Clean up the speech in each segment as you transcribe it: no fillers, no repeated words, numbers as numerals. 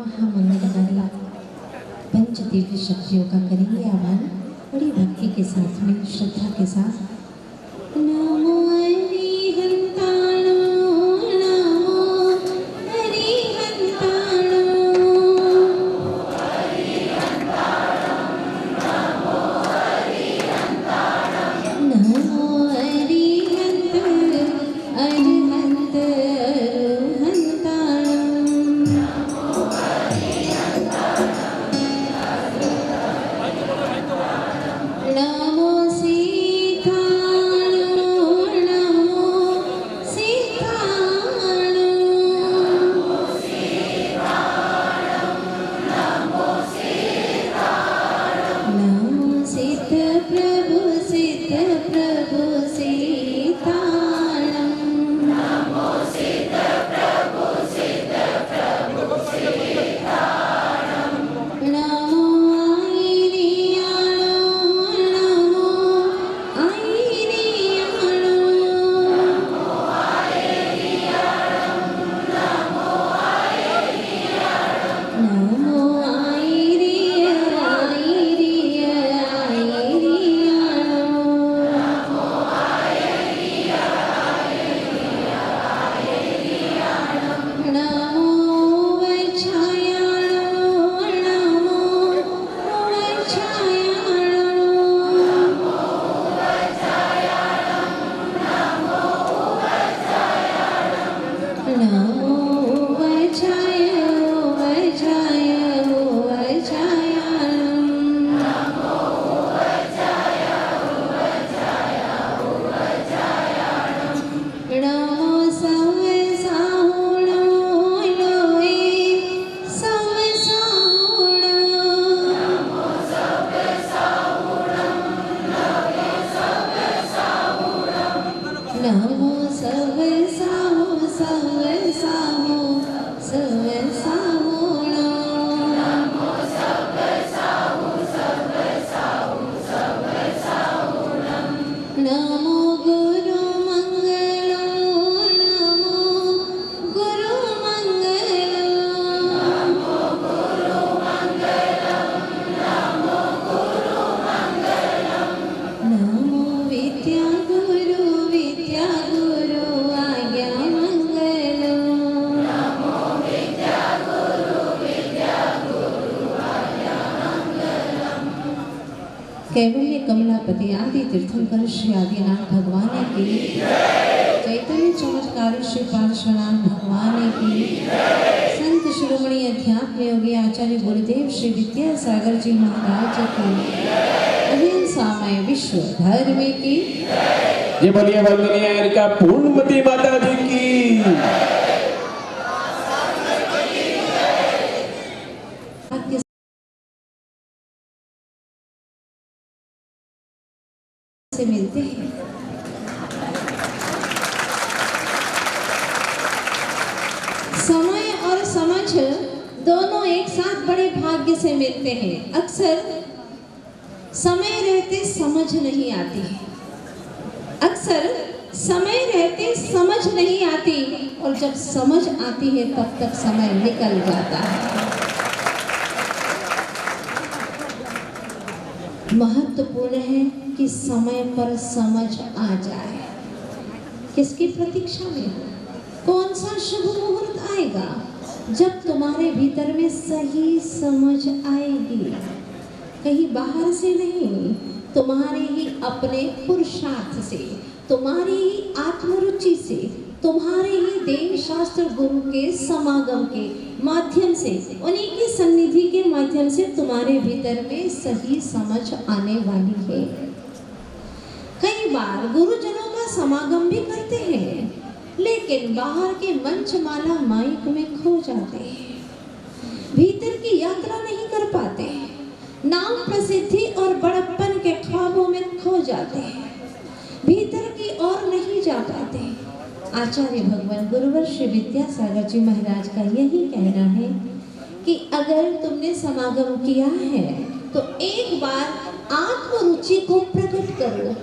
महामंगलकारी पंच दिव्य शक्तियों का करेंगे आह्वान बड़ी भक्ति के साथ में, श्रद्धा के साथ। नमो अरिहंताणो, नमो अरिहंताणो, नमो अरिहंत अरिहंत कैवल्य कमलापति आदि तीर्थंकर श्री आदिनाथ भगवान की, चैतन्य चमत्कार श्री पार्श्वनाथ भगवान की, संत शिरोमणि अध्यात्म योगी आचार्य गुरुदेव श्री विद्यासागर जी महाराज की, अहिंसामय विश्व धर्म की ये बोलिए वंदनीय अरिका पूर्णमती माता जी की। से मिलते हैं। समय और समझ दोनों एक साथ बड़े भाग्य से मिलते हैं। अक्सर समय रहते समझ नहीं आती है, अक्सर समय रहते समझ नहीं आती, और जब समझ आती है तब तक समय निकल जाता है। महत्वपूर्ण है कि समय पर समझ आ जाए। किसकी प्रतीक्षा में हो? कौन सा शुभ मुहूर्त आएगा जब तुम्हारे भीतर में सही समझ आएगी? कहीं बाहर से नहीं, तुम्हारे ही अपने पुरुषार्थ से, तुम्हारी ही आत्मरुचि से, तुम्हारे ही देव शास्त्र गुरु के समागम के माध्यम से, उन्हीं की सन्निधि के माध्यम से तुम्हारे भीतर में सही समझ आने वाली है। कई बार गुरुजनों का समागम भी करते हैं, लेकिन बाहर के मंचमाला माइक में खो जाते हैं, भीतर की यात्रा नहीं कर पाते, नाम प्रसिद्धि और बड़प्पन के ख्वाबों में खो जाते हैं, भीतर की ओर नहीं जा पाते। आचार्य भगवान गुरुवर श्री विद्यासागर जी महाराज का यही कहना है कि अगर तुमने समागम किया है तो एक बार आत्मरुचि को प्रकट करो,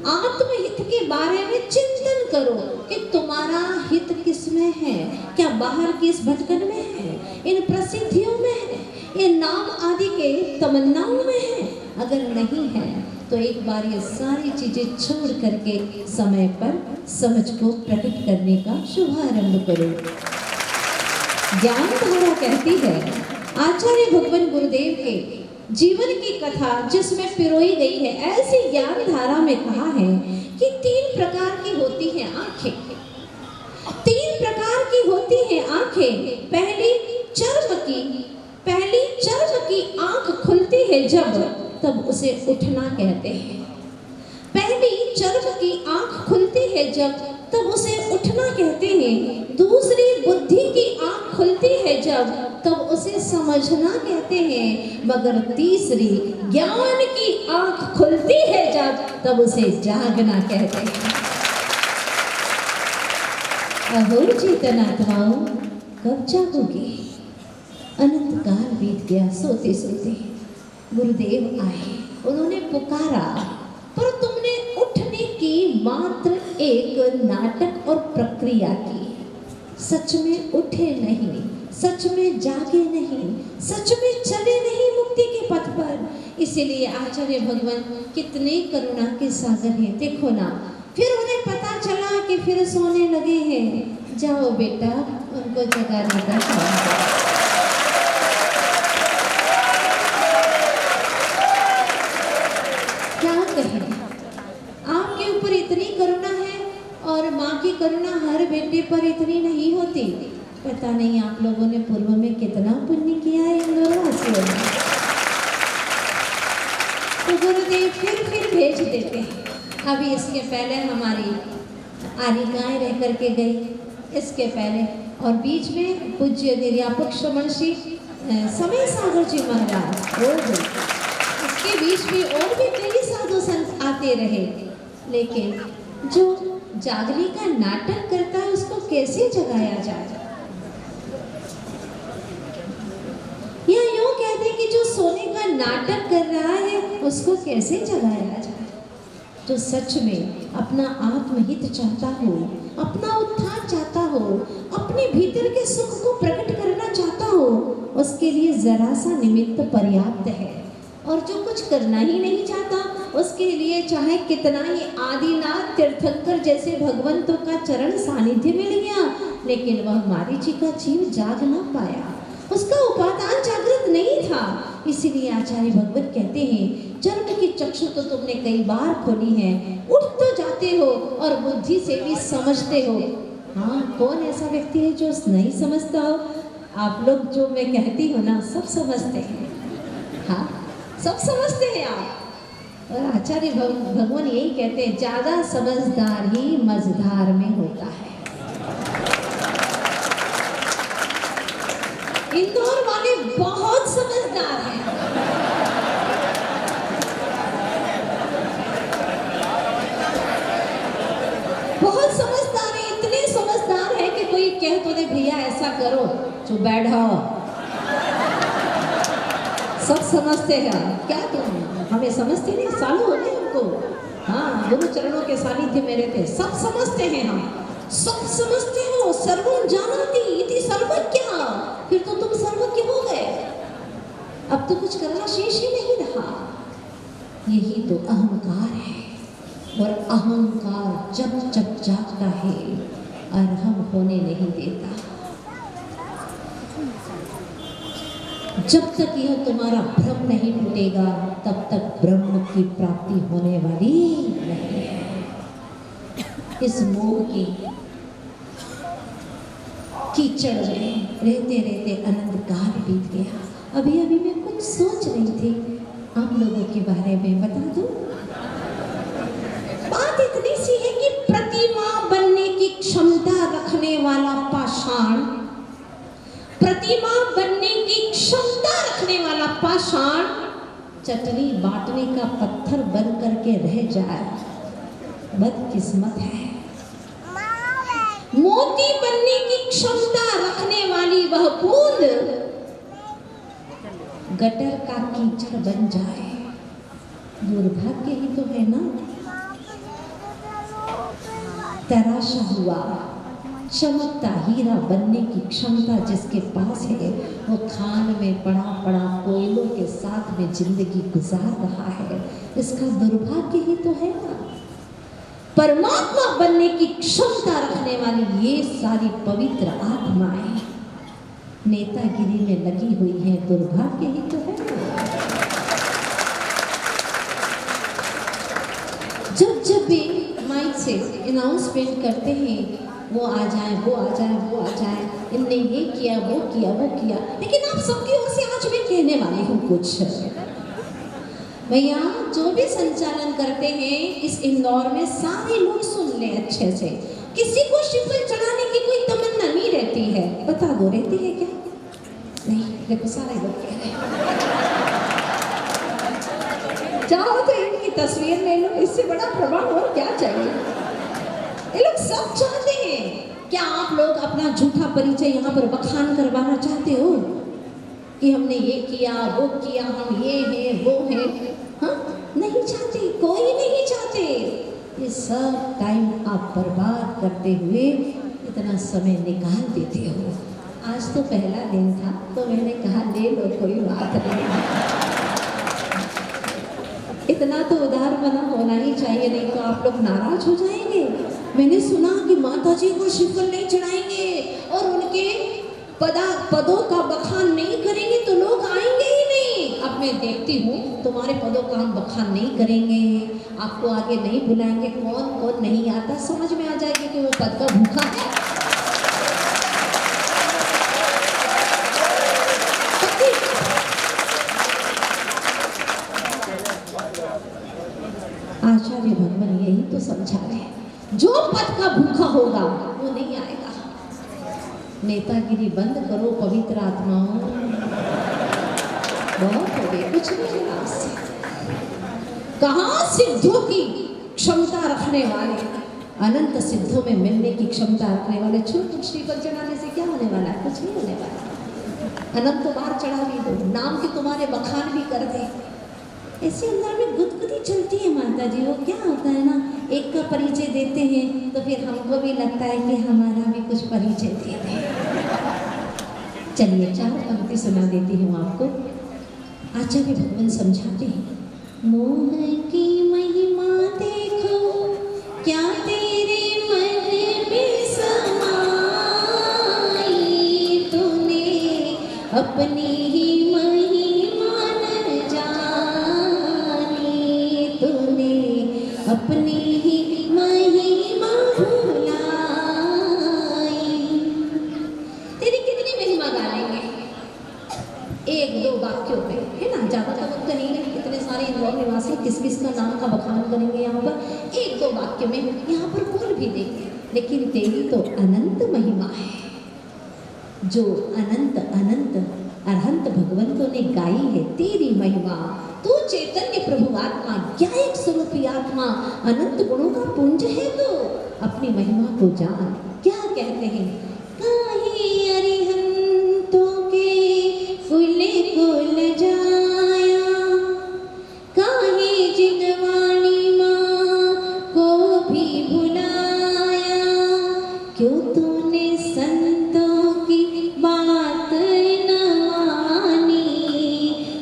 आत्महित के बारे में चिंतन करो कि तुम्हारा हित किसमें है। क्या बाहर की इस भटकन में है, इन प्रसिद्धियों में है, इन नाम आदि के तमन्नाओं में है? अगर नहीं है तो एक बार ये सारी चीजें छोड़ करके समय पर समझ को प्रकट करने का शुभारंभ करो। ज्ञान धारा कहती है, आचार्य भगवान गुरुदेव के जीवन की कथा जिसमें पिरोई गई है, ऐसी ज्ञान धारा में कहा है कि 3 प्रकार की होती हैं आंखें। 3 प्रकार की होती हैं आंखें। पहली चर्म की आंख खुलती है जब, तब उसे उठना कहते हैं। पहली चर्म की आंख खुलती है जब, तब उसे उठना कहते हैं। दूसरी बुद्धि की आंख खुलती है जब, तब उसे समझना कहते हैं। मगर तीसरी ज्ञान की आंख खुलती है जब, तब उसे जागना कहते हैं। अहो चेतनात्माओं, कब जागोगे? अनंत काल बीत गया सोते सोते। गुरुदेव आए, उन्होंने पुकारा, पर तुमने उठने की मात्र एक नाटक और प्रक्रिया की। सच में उठे नहीं, सच में जागे नहीं, सच में चले नहीं मुक्ति के पथ पर। इसीलिए आचार्य भगवान कितने करुणा के सागर हैं। देखो ना, फिर उन्हें पता चला कि फिर सोने लगे हैं। जाओ बेटा, उनको जगाने का काम करो। क्या कहें, आपके ऊपर इतनी करुणा है और माँ की करुणा हर बेटे पर इतनी नहीं होती। पता नहीं आप लोगों ने पूर्व में कितना पुण्य किया है इन दोनों वासियों ने। तो गुरुदेव फिर भेज देते हैं। अभी इसके पहले हमारी आरिकाएं रह करके गई, इसके पहले और बीच में पूज्य निर्यापक श्रमण श्री समय सागर जी महाराज वो गए। इसके बीच में और भी कई साधु संत आते रहे, लेकिन जो जागने का नाटक करता है उसको कैसे जगाया जाए? या यूं कहते कि जो सोने का नाटक कर रहा है उसको कैसे जगाया जाए? जो सच में अपना आत्महित चाहता हो, अपना उत्थान चाहता हो, अपने भीतर के सुख को प्रकट करना चाहता हो, उसके लिए जरा सा निमित्त पर्याप्त है। और जो कुछ करना ही नहीं चाहता, उसके लिए चाहे कितना ही आदिनाथ तीर्थंकर जैसे भगवंतों का चरण सानिध्य मिल गया, लेकिन वह मारीची का जीव जाग ना पाया, उसका उपादान जागृत नहीं था। इसीलिए आचार्य भगवत कहते हैं, चर्म की चक्षु तो तुमने कई बार खोली है, उठ तो जाते हो और बुद्धि से भी समझते हो। हाँ, कौन ऐसा व्यक्ति है जो नहीं समझता हो? आप लोग जो मैं कहती हूँ ना, सब समझते हैं। हाँ, सब समझते हैं आप। और आचार्य भगवान यही कहते हैं, ज्यादा समझदार ही मझधार में होता है। इंदौर वाले बहुत समझदार हैं। बहुत समझदार है, इतने समझदार है कि कोई कह तो दे भैया ऐसा करो, चुप बैठो। सब समझते हैं। क्या तुम हमें समझते नहीं? सालों हो गए हमको। हाँ, गुरु चरणों के सानिध्य में रहते, सब समझते हैं हम, सब समझते हो। सर्वं जानाति इति सर्वज्ञः। फिर तो तुम सर्वज्ञ हो गए, अब तो कुछ करना शेष ही नहीं रहा। यही तो अहंकार है, और अहंकार जब जब जागता है अरहम होने नहीं देता। जब तक यह तुम्हारा भ्रम नहीं टूटेगा, तब तक ब्रह्म की प्राप्ति होने वाली नहीं है। इस मोह की कीचड़ में रहते रहते अनंत काल बीत गया। अभी अभी मैं कुछ सोच रही थी, आप लोगों के बारे में बता दूं। बात इतनी सी है कि प्रतिमा बनने की क्षमता रखने वाला पाषाण, प्रतिमा बनने की क्षमता रखने वाला पाषाण चटनी बांटने का पत्थर बन करके रह जाए, बदकिस्मत है। मोती बनने की क्षमता रखने वाली वह बूंद गटर का कीचड़ बन जाए, दुर्भाग्य ही तो है ना। तराशा हुआ चमकता हीरा बनने की क्षमता जिसके पास है, वो खान में पड़ा पड़ा कोयलों के साथ में जिंदगी गुजार रहा है। इसका दुर्भाग्य ही तो है ना। परमात्मा बनने की क्षमता रखने वाली ये सारी पवित्र आत्माएं नेतागिरी में लगी हुई हैं, दुर्भाग्य ही तो है ना। जब भी माइक से अनाउंसमेंट करते हैं, वो आ जाए, वो आ जाए, वो आ जाए, इनने ये किया, वो किया, वो किया, लेकिन आप सबकी ओर से आज भी कहने वाली हूँ कुछ। भैया जो भी संचालन करते हैं इस इंदौर में, सारे लोग सुन ले अच्छे से। किसी को श्रीफल चढ़ाने की कोई तमन्ना नहीं रहती है, बता दो रहती है क्या? नहीं, देखो सारे लोग कह रहे हैं। चाहो तो इनकी तस्वीर ले लो, इससे बड़ा प्रभाव और क्या चाहिए। ये लोग सब चाहते हैं। क्या आप लोग अपना झूठा परिचय यहाँ पर बखान करवाना चाहते हो कि हमने ये किया, वो किया, हम ये हैं, वो हैं? हाँ, नहीं चाहते, कोई नहीं चाहते। ये सब टाइम आप बर्बाद करते हुए इतना समय निकाल देते हो। आज तो पहला दिन था तो मैंने कहा ले लो, कोई बात नहीं। इतना तो उदार बना होना ही चाहिए, नहीं तो आप लोग नाराज हो जाएंगे। मैंने सुना कि माता जी को श्रीफल नहीं चढ़ाएंगे और उनके पदों का बखान नहीं करेंगे तो लोग आएंगे ही नहीं। अब मैं देखती हूँ तुम्हारे पदों का हम बखान नहीं करेंगे, आपको आगे नहीं बुलाएंगे। कौन कौन नहीं आता समझ में आ जाएगी कि वो पद का भूखा है। आचार्य भगवान यही तो समझा रहे हैं, जो पद का भूखा होगा वो नहीं आएगा। नेतागिरी बंद करो पवित्र आत्माओं, बहुत हो गए, कुछ नहीं है आपसे। कहाँ सिद्धों की क्षमता रखने वाले, अनंत सिद्धों में मिलने की क्षमता रखने वाले। छोटे श्रीफल चढ़ाने से क्या होने वाला है? कुछ नहीं होने वाला। अनंत बार चढ़ा भी दो, नाम के तुम्हारे बखान भी कर दे, ऐसे अंदर में गुदगुदी चलती है माता जी। वो क्या होता है ना, एक का परिचय देते हैं तो फिर हमको भी लगता है कि हमारा भी कुछ परिचय दे दें। चलिए 4 पंक्ति सुना देती हूँ आपको। आचार्य भगवान समझाते हैं, मोह की महिमा देखो क्या तेरे मन में समाई, तूने अपनी ही महिमा न जानी, तूने अपनी ही महिमा भुलाई। तेरी कितनी महिमा गालेंगे? 1-2 वाक्यों पे, है ना, ज़्यादा तो वक्त नहीं है। इतने सारे इंदौर निवासी किस किस का नाम का बखान करेंगे यहाँ पर? 1-2 वाक्य में यहाँ पर बोल भी देंगे। लेकिन तेरी तो अनंत महिमा है, जो अनंत अनंत अरहंत भगवंतों ने गाई है तेरी महिमा। तू चैतन्य प्रभु आत्मा, ज्ञायक स्वरूपी आत्मा, अनंत गुणों का पुंज है। तो अपनी महिमा को जान। क्या कहते हैं? काहे अरिहंतों के फूले को लजाया, काहे जिनवाणी माँ को भी भुलाया, क्यों तूने संतों की बात न मानी,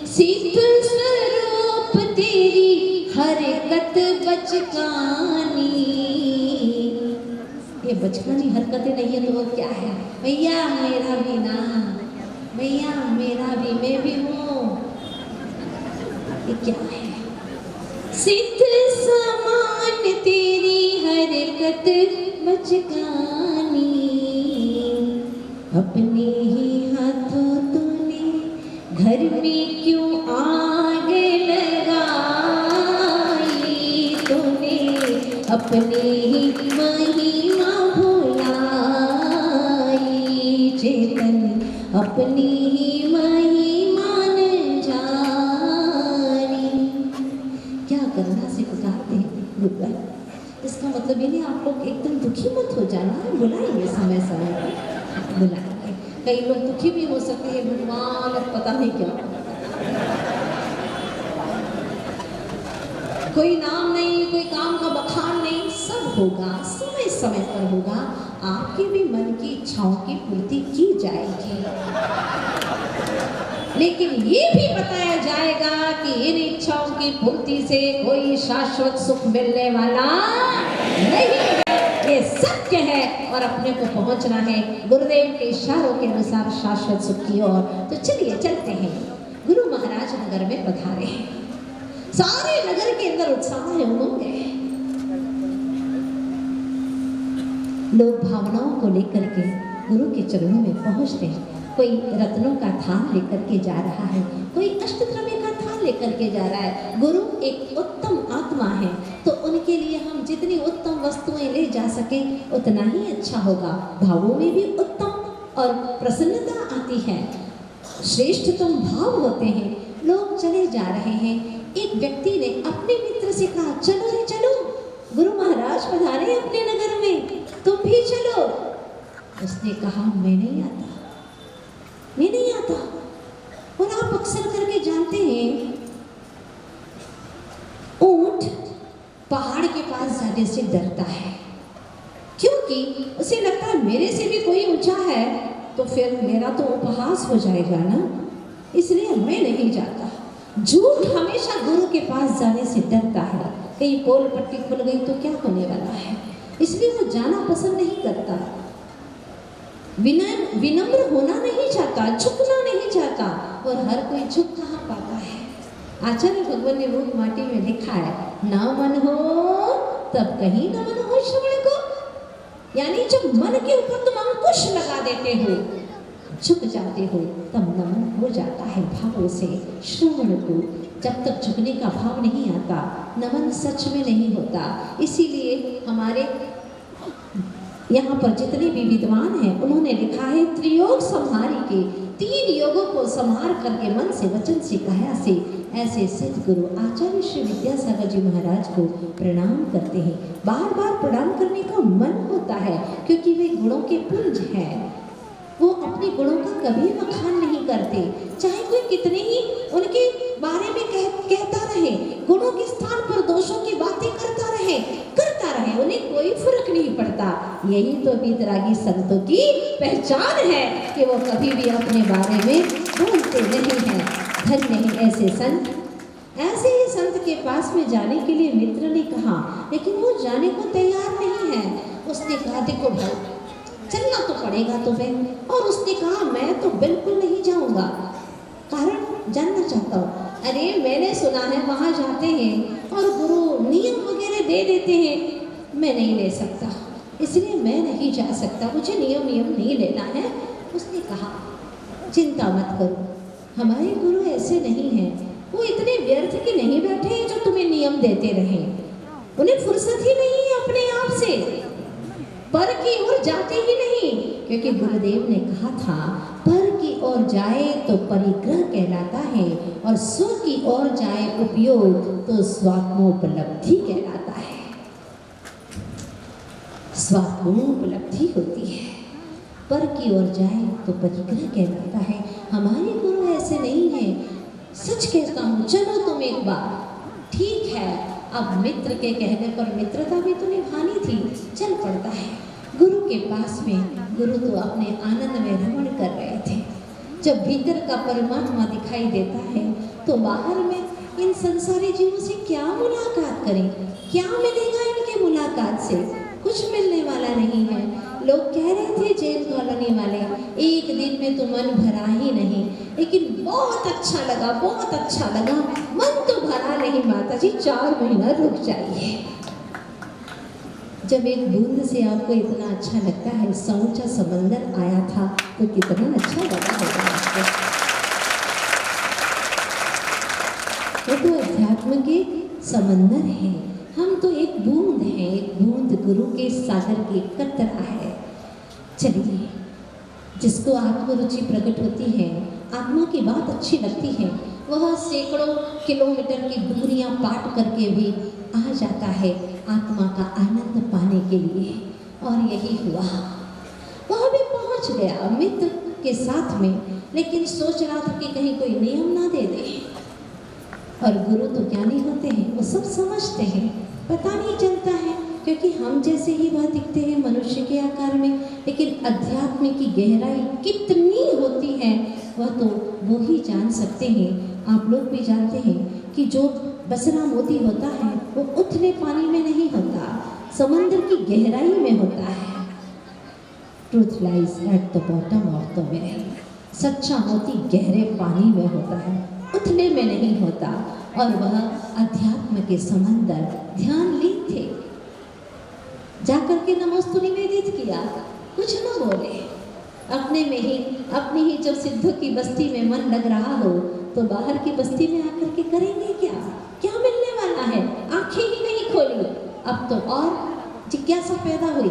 सिद्ध स्वरूप तेरी हरकत बचकानी। ये बचकानी हरकतें नहीं है तो वो क्या है? भैया मेरा भी ना, भैया मेरा भी, मैं भी हूँ। ये क्या है? सिद्ध समान तेरी हरकत बचकानी, अपने ही हाथों तूने घर में क्यों आग लगाई, तूने अपने ही महिमा भुलाई, चेतन अपनी ही महिमा न जानी। क्या करना सिखाते हैं गुरुवर? इसका मतलब ये नहीं आप लोग एकदम दुखी मत हो जाना, बुलाएंगे समय समय पर, बुलाएंगे। कई लोग दुखी भी हो सकते हैं, भगवान पता नहीं क्या, कोई नाम नहीं, कोई काम का बखान नहीं, सब सब होगा, समय समय पर होगा, आपके भी मन की इच्छाओं की पूर्ति की जाएगी। लेकिन ये भी बताया जाएगा कि इन इच्छाओं की पूर्ति से कोई शाश्वत सुख मिलने वाला नहीं है। ये सत्य है और अपने को पहुंचना है गुरुदेव के इशारों के अनुसार शाश्वत सुख की ओर। तो चलिए चलते हैं। गुरु महाराज नगर में पधारे हैं। सारे नगर के अंदर उत्साह है, उमंग है। लोग भावनाओं को लेकर के गुरु के चरणों में पहुंचते हैं। कोई रत्नों का थाल लेकर के जा रहा है, कोई अष्टद्रव्य का थाल लेकर के जा रहा है। गुरु एक उत्तम आत्मा है, तो उनके लिए हम जितनी उत्तम वस्तुएं ले जा सके उतना ही अच्छा होगा। भावों में भी उत्तम और प्रसन्नता आती है, श्रेष्ठतम भाव होते हैं। लोग चले जा रहे हैं। एक व्यक्ति ने अपने मित्र से कहा, चलो रे चलो, गुरु महाराज पधारे अपने नगर में, तुम भी चलो। उसने कहा, मैं नहीं आता, मैं नहीं आता। और आप अक्सर करके जानते हैं, ऊंट पहाड़ के पास जाने से डरता है, क्योंकि उसे लगता है मेरे से भी कोई ऊंचा है तो फिर मेरा तो उपहास हो जाएगा ना, इसलिए मैं नहीं जाता। झूठ हमेशा गुरु के पास जाने से डरता है, कहीं पोल पट्टी खुल गई तो क्या होने वाला है, इसलिए वो जाना पसंद नहीं करता। विनम्र होना नहीं चाहता, झुकना नहीं चाहता, और हर कोई झुक कहाँ पाता है। आचार्य भगवान ने रूप माटी में लिखा है, ना मन हो तब कहीं न मन हो श्रवण को। यानी जब मन के ऊपर तुम अंकुश लगा देते हो, झुक जाते हो, तब नमन हो जाता है भावों से श्रवण को। जब तक झुकने का भाव नहीं आता, नमन सच में नहीं होता। इसीलिए हमारे यहाँ पर जितने भी विद्वान हैं उन्होंने लिखा है, त्रियोग संहारी के, 3 योगों को संहार करके मन से वचन से काया से ऐसे सदगुरु आचार्य श्री विद्यासागर जी महाराज को प्रणाम करते हैं। बार बार प्रणाम करने का मन होता है, क्योंकि वे गुणों के पुंज हैं। वो अपने गुणों का कभी बखान नहीं करते, चाहे कोई कितने ही उनके बारे में कहता रहे, गुणों के स्थान पर दोषों की बातें करता रहे, उन्हें कोई फर्क नहीं पड़ता। यही तो वितरागी संतों की पहचान है कि वो कभी भी अपने बारे में बोलते नहीं हैं। धन्य है ऐसे संत। ऐसे ही संत के पास में जाने के लिए मित्र ने कहा, लेकिन वो जाने को तैयार नहीं है। उसने कहा, देखो भाई, चलना तो पड़ेगा तुम्हें। और उसने कहा, मैं तो बिल्कुल नहीं जाऊंगा, कारण जानना चाहता हूँ। अरे मैंने सुना है वहाँ जाते हैं और गुरु नियम वगैरह दे देते हैं, मैं नहीं ले सकता, इसलिए मैं नहीं जा सकता, मुझे नियम नहीं लेना है। उसने कहा, चिंता मत करो, हमारे गुरु ऐसे नहीं हैं, वो इतने व्यर्थ के नहीं बैठे हैं जो तुम्हें नियम देते रहें। उन्हें फुर्सत ही नहीं है अपने आप से, पर की ओर जाते ही नहीं, क्योंकि गुरुदेव ने कहा था, पर की ओर जाए तो परिग्रह कहलाता है, और स्व की ओर जाए उपयोग तो स्वात्मोपलब्धि कहलाता है। स्वात्मोपलब्धि होती है, पर की ओर जाए तो परिग्रह कहलाता है। हमारे गुरु ऐसे नहीं हैं। सच कहता हूँ, चलो तुम एक बार, ठीक है। अब मित्र के कहने पर मित्रता भी तो निभानी थी, चल पड़ता है गुरु के पास में। गुरु तो अपने आनंद में रमण कर रहे थे। जब भीतर का परमात्मा दिखाई देता है तो बाहर में इन संसारी जीवों से क्या मुलाकात करें, क्या मिलेगा इनके मुलाकात से? कुछ मिलने वाला नहीं है। लोग कह रहे थे जेल कॉलोनी वाले, एक दिन में तो मन भरा ही नहीं, लेकिन बहुत अच्छा लगा, बहुत अच्छा लगा। मन तो भरा नहीं माता जी, 4 महीना रुक जाइए। जब एक बूंद से आपको इतना अच्छा लगता है, समूचा समंदर आया था तो कितना अच्छा लगा होगा आपको। वो तो अध्यात्म के समंदर है, हम तो एक बूंद हैं, एक बूंद गुरु के सागर की कतरा है। चलिए, जिसको आत्मरुचि प्रकट होती है, आत्मा की बात अच्छी लगती है, वह सैकड़ों किलोमीटर की दूरियां पाट करके भी आ जाता है आत्मा का आनंद पाने के लिए। और यही हुआ, वह भी पहुंच गया मित्र के साथ में, लेकिन सोच रहा था कि कहीं कोई नियम ना दे दे। और गुरु तो ज्ञानी होते हैं, वो सब समझते हैं, पता नहीं चलता है, क्योंकि हम हम जैसे ही वह दिखते हैं मनुष्य के आकार में, लेकिन अध्यात्म की गहराई कितनी होती है वह तो वो ही जान सकते हैं। आप लोग भी जानते हैं कि जो बसरा मोती होता है वो उथले पानी में नहीं होता, समंदर की गहराई में होता है। Truth lies at the bottom of the well. सच्चा मोती गहरे पानी में होता है, उथले में नहीं होता। और वह अध्यात्म के समंदर ध्यान लीन थे। जाकर के नमोस्तु निवेदित किया, कुछ न बोले। अपने में ही अपनी ही जब सिद्धों की बस्ती में मन लग रहा हो तो बाहर की बस्ती में आकर के करेंगे क्या? क्या मिलने वाला है? आंखें ही नहीं खोली। अब तो और जिज्ञासा पैदा हुई,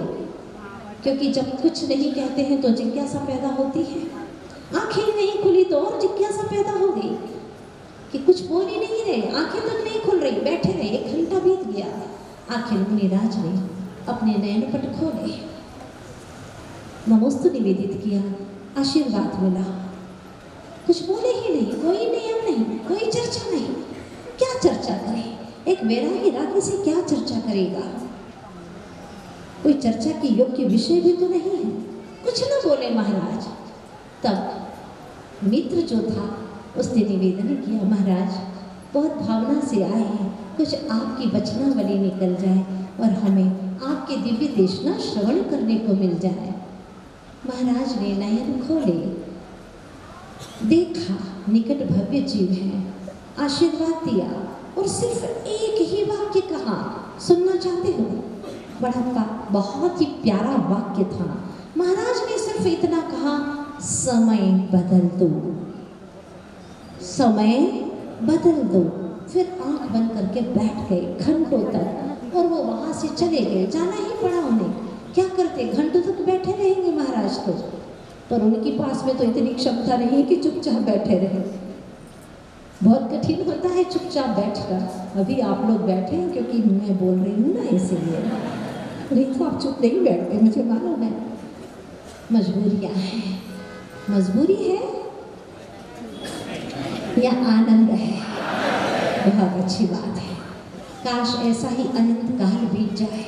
क्योंकि जब कुछ नहीं कहते हैं तो जिज्ञासा पैदा होती है। आंखें ही नहीं खुली तो और जिज्ञासा पैदा हो गई कि कुछ बोल ही नहीं रहे, आंखें तक नहीं खुल रही, बैठे रहे। 1 घंटा बीत गया। आखिर मुनिराज ने अपने नयनपट खोले, नमोस्तु निवेदित किया, आशीर्वाद मिला। कुछ बोले ही नहीं, कोई नियम नहीं, कोई चर्चा नहीं। क्या चर्चा करें? एक वैरागी रागी से क्या चर्चा करेगा? कोई चर्चा की योग्य विषय भी तो नहीं है। कुछ न बोले महाराज। तब मित्र जो था उसने निवेदन किया, महाराज बहुत भावना से आए हैं, कुछ आपकी वचनावली निकल जाए और हमें आपके दिव्य देशना श्रवण करने को मिल जाए। महाराज ने नयन खोले, देखा निकट भव्य जीव है, आशीर्वाद दिया और सिर्फ एक ही वाक्य कहा, सुनना चाहते हो? बहुत ही प्यारा वाक्य था। महाराज ने सिर्फ इतना कहा, समय बदल दो, समय बदल दो। फिर आंख बंद करके बैठ गए घंटों तक, और वो वहां से चले गए। जाना ही पड़ा उन्हें, क्या करते, घंटों तक बैठे रहेंगे महाराज तो। पर उनके पास में तो इतनी क्षमता नहीं कि चुपचाप बैठे रहे। बहुत कठिन होता है चुपचाप बैठकर। अभी आप लोग बैठे हैं क्योंकि मैं बोल रही हूँ ना, इसीलिए। नहीं तो आप चुप नहीं बैठते, मुझे मालूम है। मजबूरियाँ हैं, मजबूरी है या आनंद है? बहुत अच्छी बात है। काश ऐसा ही अनंत काल बीत जाए,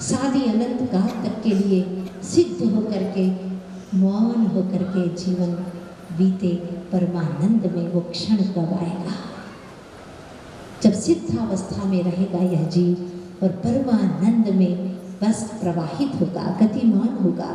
शादी अनंत काल तक के लिए सिद्ध होकर के, मौन होकर के जीवन बीते। परमानंद में वो क्षण कब आएगा जब सिद्धावस्था में रहेगा यह जीव और परमानंद में बस प्रवाहित होगा, गतिमान होगा।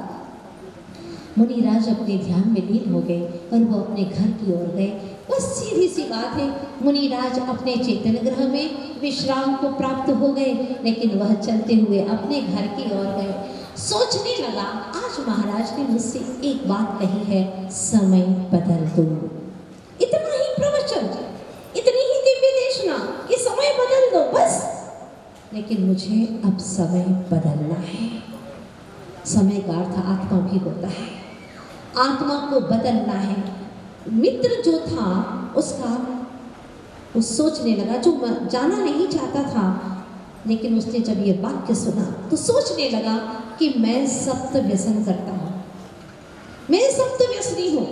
मुनिराज अपने ध्यान में लीन हो गए और वो अपने घर की ओर गए। बस सीधी सी बात है, मुनिराज अपने चेतन ग्रह में विश्राम को प्राप्त हो गए, लेकिन वह चलते हुए अपने घर की ओर गए। सोचने लगा, आज महाराज ने मुझसे एक बात कही है, समय बदल दो। इतना ही प्रवचन, इतनी ही दिव्य देशना कि समय बदल दो बस। लेकिन मुझे अब समय बदलना है। समय का अर्थ आत्मा भी होता है, आत्मा को बदलना है। मित्र जो था उसका उस सोचने लगा, जो जाना नहीं चाहता था, लेकिन उसने जब ये वाक्य सुना तो सोचने लगा कि मैं सप्त व्यसन करता हूँ, मैं सप्त व्यसनी हूँ,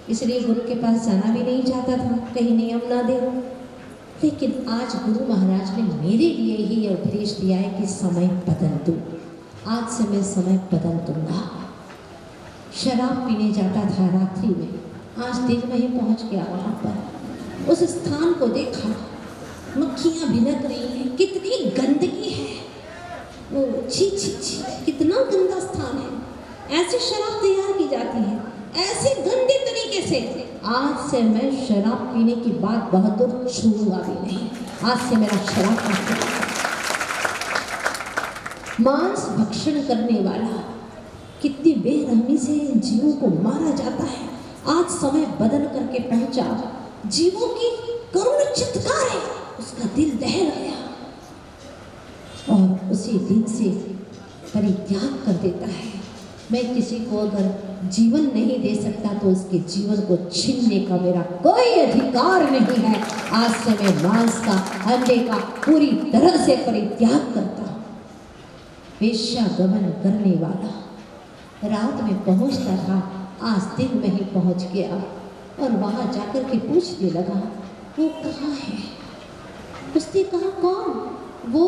इसलिए गुरु के पास जाना भी नहीं चाहता था, कहीं नियम ना दे। लेकिन आज गुरु महाराज ने मेरे लिए ही यह उपदेश दिया है कि समय बदल दो। आज से मैं समय बदल दूंगा। शराब पीने जाता था रात्रि में, आज दिन में ही पहुँच गया। वहाँ पर उस स्थान को देखा, मक्खियाँ भिनक रही हैं, कितनी गंदगी है। वो छी छी छी, कितना गंदा स्थान है। ऐसी शराब तैयार की जाती है, ऐसे गंदे तरीके से। आज से मैं शराब पीने की बात बहुत दूर छूऊंगा भी नहीं। आज से मेरा शराब का मांस भक्षण करने वाला, कितनी बेरहमी से इन जीवों को मारा जाता है। आज समय बदल करके पहुंचा, जीवों की करुण चित्कार है, उसका दिल दहल गया और उसी दिन से परित्याग कर देता है। मैं किसी को अगर जीवन नहीं दे सकता तो उसके जीवन को छीनने का मेरा कोई अधिकार नहीं है। आज से मैं मांस का, अंडे का पूरी तरह से परित्याग करता हूँ। वेश्या गमन करने वाला रात में पहुँचता था, आज दिन में ही पहुँच गया और वहाँ जाकर के पूछने लगा, वो कहाँ है? उसने कहा, कौन? वो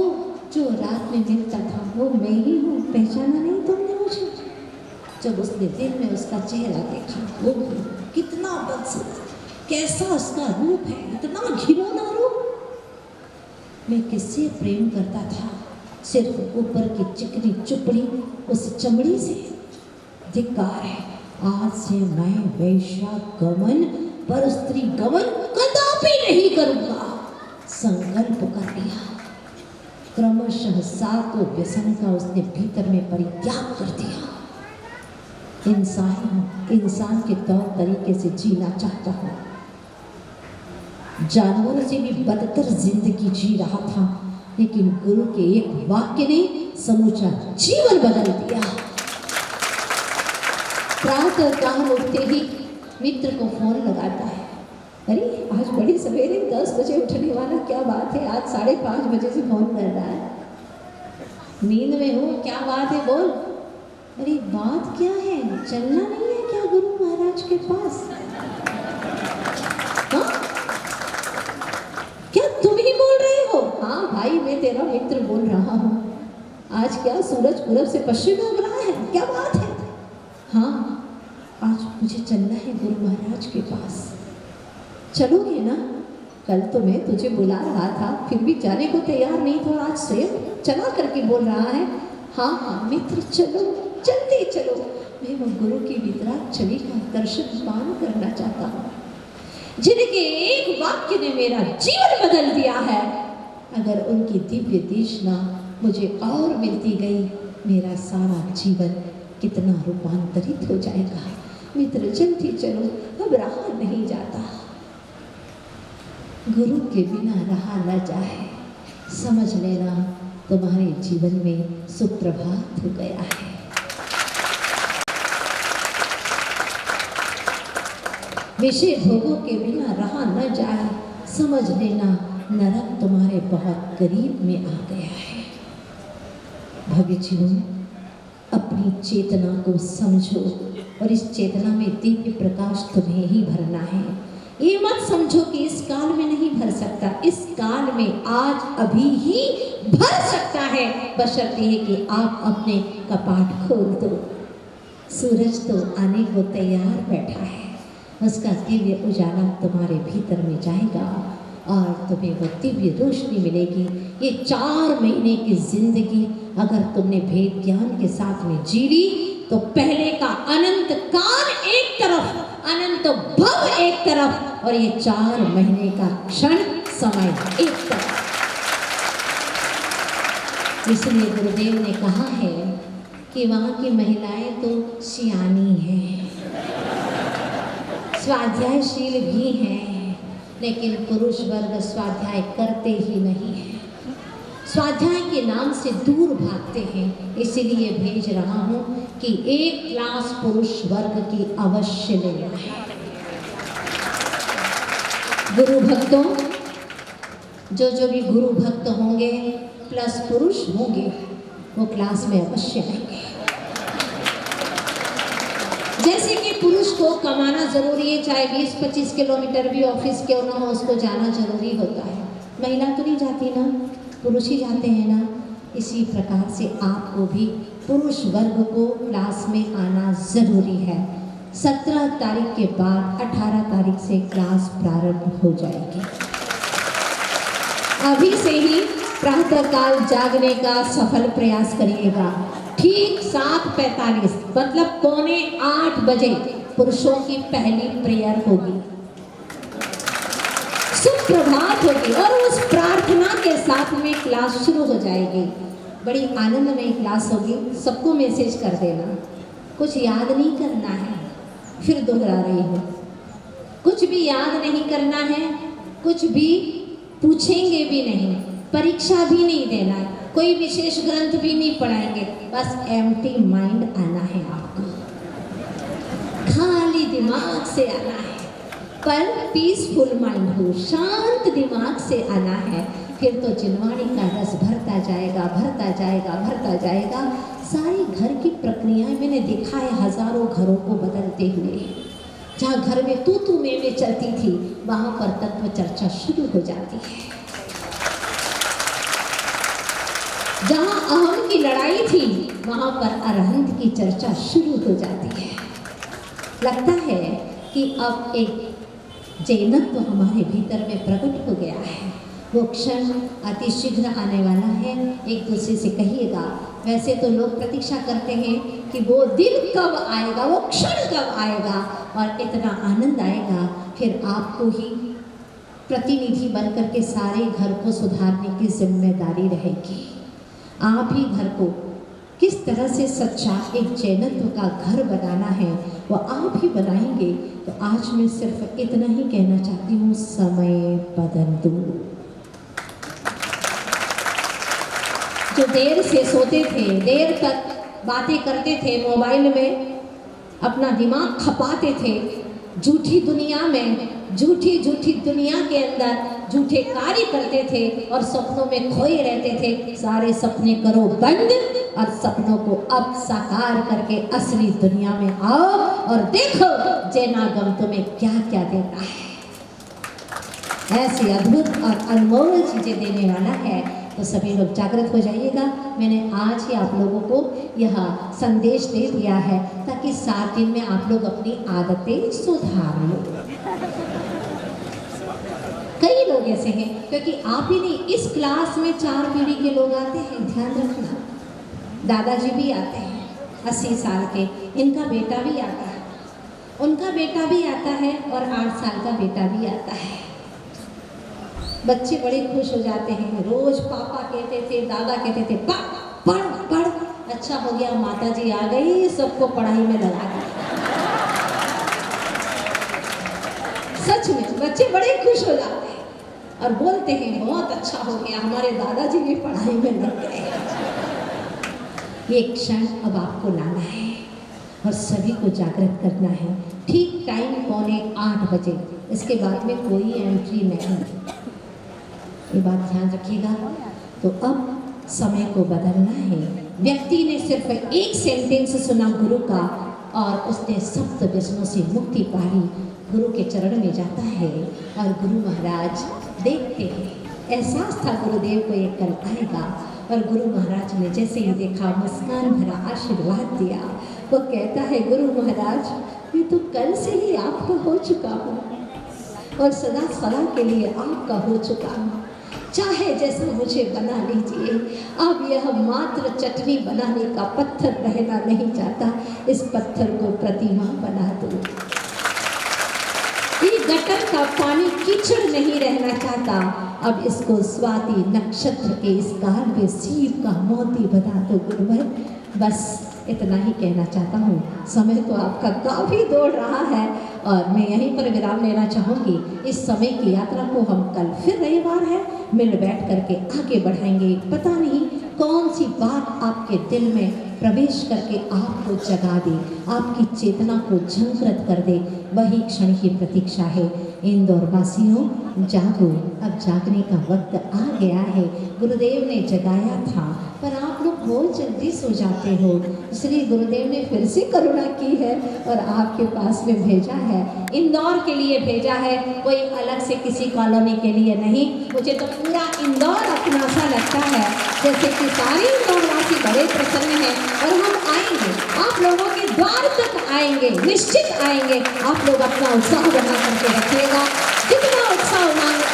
जो रात में मिलता था वो मैं ही हूँ, पहचाना नहीं तुमने मुझे? जब उसने दिन में उसका चेहरा देखा, वो कितना बदसूरत, कैसा उसका रूप है, इतना घिनौना रूप। मैं किससे प्रेम करता था? सिर्फ ऊपर की चिकनी चुपड़ी उस चमड़ी से। धिक्कार है, आज से मैं वैश्या गमन पर स्त्री गमन कदापि नहीं करूंगा, संकल्प कर लिया। क्रमशः सातों व्यसन का उसने भीतर में परित्याग कर दिया। इंसान के तौर तरीके से जीना चाहता हूँ। जानवरों से भी बदतर जिंदगी जी रहा था, लेकिन गुरु के एक वाक्य ने समूचा जीवन बदल दिया। प्रातः काल उठते ही मित्र को फोन लगाता है। अरे आज बड़ी सवेरे 10 बजे उठने वाला, क्या बात है? आज 5:30 बजे से फोन कर रहा है। नींद में हूँ, क्या बात है बोल। अरे बात क्या है? चलना नहीं है क्या गुरु महाराज के पास? हाँ, क्या तुम ही बोल रहे हो? हाँ भाई, मैं तेरा मित्र बोल रहा हूँ। आज क्या सूरज पूरब से पश्चिम में उग रहा है, क्या बात है? हाँ, आज मुझे चलना है गुरु महाराज के पास। चलोगे ना? कल तो मैं तुझे बुला रहा था, फिर भी जाने को तैयार नहीं था, आज स्वयं चला करके बोल रहा है। हाँ हाँ मित्र, चलो, जल्दी चलो। मैं वो गुरु की वितराग छवि का दर्शन पान करना चाहता हूँ, जिनके एक वाक्य ने मेरा जीवन बदल दिया है। अगर उनकी दिव्य देशना मुझे और मिलती गई, मेरा सारा जीवन कितना रूपांतरित हो जाएगा। मित्र जल्दी चलो, अब रहा नहीं जाता। गुरु के बिना रहा न जाए, समझ लेना तुम्हारे जीवन में सुप्रभात हो गया है। विषय भोगों के बिना रहा न जाए, समझ लेना नरक तुम्हारे बहुत करीब में आ गया है। भव्य जीवन, अपनी चेतना को समझो और इस चेतना में दिव्य प्रकाश तुम्हें ही भरना है। ये मत समझो कि इस काल में नहीं भर सकता, इस काल में आज अभी ही भर सकता है, बशर्ते है कि आप अपने कपाट खोल दो। सूरज तो आने को तैयार बैठा है, उसका दिव्य उजाला तुम्हारे भीतर में जाएगा और तुम्हें वो दिव्य रोशनी मिलेगी। ये 4 महीने की जिंदगी अगर तुमने भेद ज्ञान के साथ में जी ली, तो पहले का अनंत काल एक तरफ, अनंत भव एक तरफ, और ये 4 महीने का क्षण समय एक तरफ। इसलिए गुरुदेव ने कहा है कि वहाँ की महिलाएं तो सियानी हैं, स्वाध्यायशील भी हैं, लेकिन पुरुष वर्ग स्वाध्याय करते ही नहीं है, स्वाध्याय के नाम से दूर भागते हैं। इसीलिए भेज रहा हूँ कि एक क्लास पुरुष वर्ग की अवश्य लेना है। गुरु भक्तों, जो भी गुरु भक्त होंगे प्लस पुरुष होंगे, वो क्लास में अवश्य आएंगे। जैसे कि पुरुष को कमाना जरूरी है, चाहे 20-25 किलोमीटर भी ऑफिस क्यों ना हो, उसको जाना जरूरी होता है। महिला तो नहीं जाती ना, पुरुष ही जाते हैं ना। इसी प्रकार से आपको भी पुरुष वर्ग को क्लास में आना जरूरी है। 17 तारीख के बाद 18 तारीख से क्लास प्रारंभ हो जाएगी। अभी से ही प्रातःकाल जागने का सफल प्रयास करिएगा। ठीक 7:45 मतलब 7:45 बजे पुरुषों की पहली प्रेयर होगी, सुप्रभात होगी, और उस प्रार्थना के साथ में क्लास शुरू हो जाएगी। बड़ी आनंदमय क्लास होगी। सबको मैसेज कर देना, कुछ याद नहीं करना है, फिर दोहरा रही हूँ, कुछ भी याद नहीं करना है, कुछ भी पूछेंगे भी नहीं, परीक्षा भी नहीं देना है, कोई विशेष ग्रंथ भी नहीं पढ़ाएंगे, बस एम्प्टी माइंड आना है आपको, खाली दिमाग से आना है, पर पीसफुल माइंड हो, शांत दिमाग से आना है। फिर तो जिनवाणी का रस भरता जाएगा, भरता जाएगा, भरता जाएगा। सारी घर की प्रक्रियाएं मैंने देखा है, हजारों घरों को बदलते हुए। जहाँ घर में तू में चलती थी, वहाँ पर तत्व चर्चा शुरू हो जाती है। जहाँ अहम की लड़ाई थी वहाँ पर अरहंत की चर्चा शुरू हो जाती है। लगता है कि अब एक जैनत्व हमारे भीतर में प्रकट हो गया है। वो क्षण अति शीघ्र आने वाला है। एक दूसरे से कहिएगा। वैसे तो लोग प्रतीक्षा करते हैं कि वो दिन कब आएगा, वो क्षण कब आएगा और इतना आनंद आएगा, फिर आपको ही प्रतिनिधि बनकर के सारे घर को सुधारने की जिम्मेदारी रहेगी। आप ही घर को किस तरह से सच्चा एक जैनत्व का घर बनाना है वो आप ही बनाएंगे। तो आज मैं सिर्फ इतना ही कहना चाहती हूँ, समय बदल दो। जो देर से सोते थे, देर तक बातें करते थे, मोबाइल में अपना दिमाग खपाते थे, झूठी दुनिया में, झूठी दुनिया के अंदर झूठे कार्य करते थे और सपनों में खोए रहते थे। सारे सपने करो बंद और सपनों को अब साकार करके असली दुनिया में आओ और देखो जैनागम तुम्हें क्या क्या देता है। ऐसी अद्भुत और अनमोल चीजें देने वाला है। तो सभी लोग जागृत हो जाइएगा। मैंने आज ही आप लोगों को यह संदेश दे दिया है ताकि 7 दिन में आप लोग अपनी आदतें सुधार लो। कई लोग ऐसे हैं, क्योंकि आप ही नहीं, इस क्लास में 4 पीढ़ी के लोग आते हैं, ध्यान रखना। दादाजी भी आते हैं 80 साल के, इनका बेटा भी आता है, उनका बेटा भी आता है और 8 साल का बेटा भी आता है। बच्चे बड़े खुश हो जाते हैं। रोज पापा कहते थे, दादा कहते थे, पढ़ पढ़ पढ़। अच्छा हो गया माता जी आ गई, सबको पढ़ाई में लगा दी। सच में बच्चे बड़े खुश हो जाते हैं और बोलते हैं बहुत अच्छा हो गया, हमारे दादाजी भी पढ़ाई में लग गए। ये क्षण अब आपको लाना है और सभी को जागृत करना है। ठीक टाइम 7:45 बजे, इसके बाद में कोई एंट्री नहीं। ये बात ध्यान रखिएगा। तो अब समय को बदलना है। व्यक्ति ने सिर्फ एक सेंटेंस सुना गुरु का और उसने सप्त व्यसनों से मुक्ति पाई। गुरु के चरण में जाता है और गुरु महाराज देखते हैं। एहसास था गुरुदेव को ये कल आएगा और गुरु महाराज ने जैसे ही देखा मुस्कान भरा आशीर्वाद दिया। वो कहता है, गुरु महाराज मैं तो कल से ही आपका हो चुका हूँ और सदा सदा के लिए आपका हो चुका हूँ। चाहे जैसा मुझे बना लीजिए, अब यह मात्र चटनी बनाने का पत्थर रहना नहीं चाहता, इस पत्थर को प्रतिमा बना दो। ये गटर का पानी कीचड़ नहीं रहना चाहता, अब इसको स्वाति नक्षत्र के इस काल में सीप का मोती बना दो गुरुवर। बस इतना ही कहना चाहता हूँ। समय तो आपका काफ़ी दौड़ रहा है और मैं यहीं पर विराम लेना चाहूँगी। इस समय की यात्रा को हम कल फिर रविवार है मिल बैठ करके आगे बढ़ाएंगे। पता नहीं कौन सी बात आपके दिल में प्रवेश करके आपको जगा दे, आपकी चेतना को जागृत कर दे, वही क्षण की प्रतीक्षा है। इंदौर वासियों जागो, अब जागने का वक्त आ गया है। गुरुदेव ने जगाया था पर आप लोग बहुत जल्दी सो जाते हो, इसलिए गुरुदेव ने फिर से करुणा की है और आपके पास में भेजा है। इंदौर के लिए भेजा है, कोई अलग से किसी कॉलोनी के लिए नहीं। मुझे तो पूरा इंदौर अपना सा लगता है, जैसे कि सारे इंदौरवासी बड़े प्रसन्न हैं और हम आएंगे, आप लोगों के द्वार तक आएंगे, निश्चित आएंगे। आप लोग अपना उत्साह बना करके रखिएगा। जितना उत्साह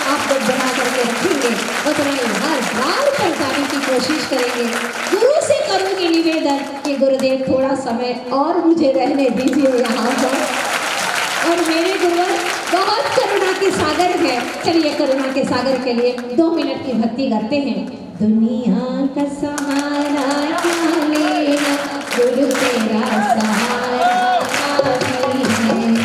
आप लोग बना करके रखेंगे उतना ही हर द्वार पर जाने की कोशिश करेंगे। गुरु से करूँगी निवेदन कि गुरुदेव थोड़ा समय और मुझे रहने दीजिए यहाँ पर। और मेरे गुरुवर बहुत करुणा के सागर है। चलिए करुणा के सागर के लिए 2 मिनट की भक्ति करते हैं। दुनिया का सहारा क्या लेना, गुरु तेरा सहारा काफी है।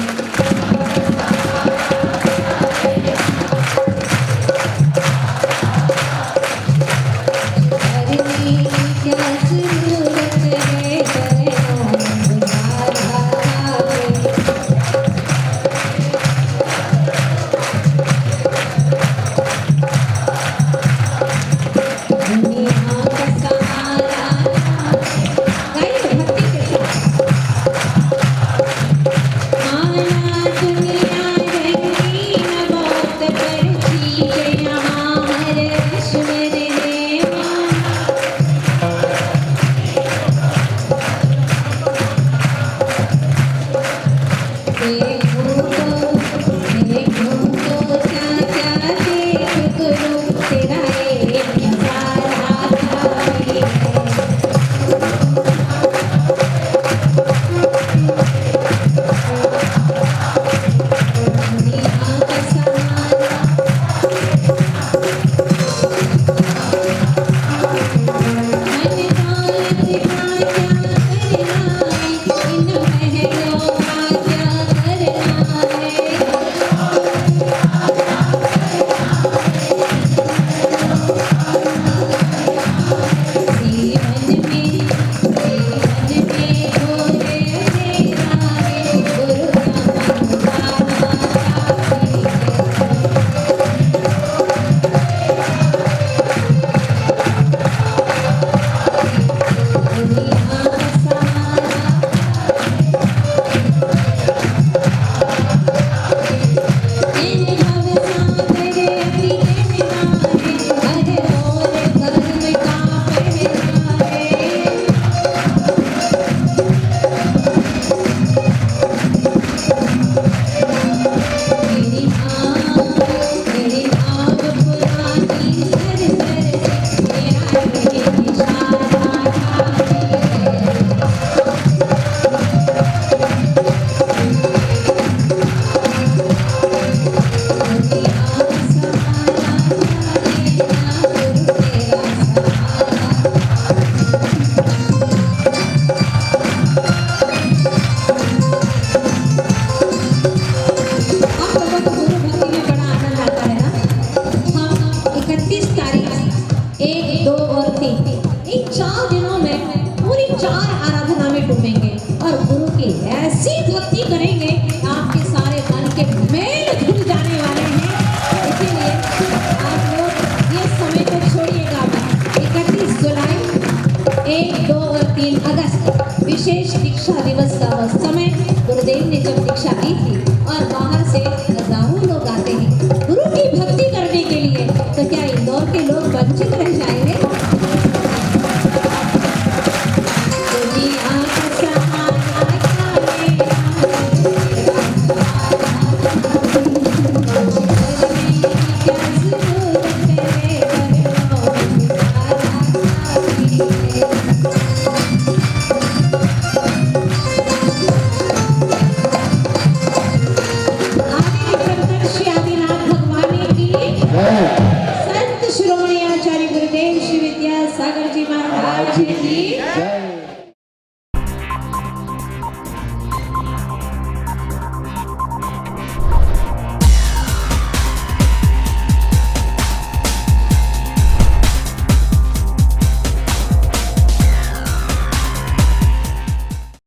श्री विद्यासागर जी महाराज की जय।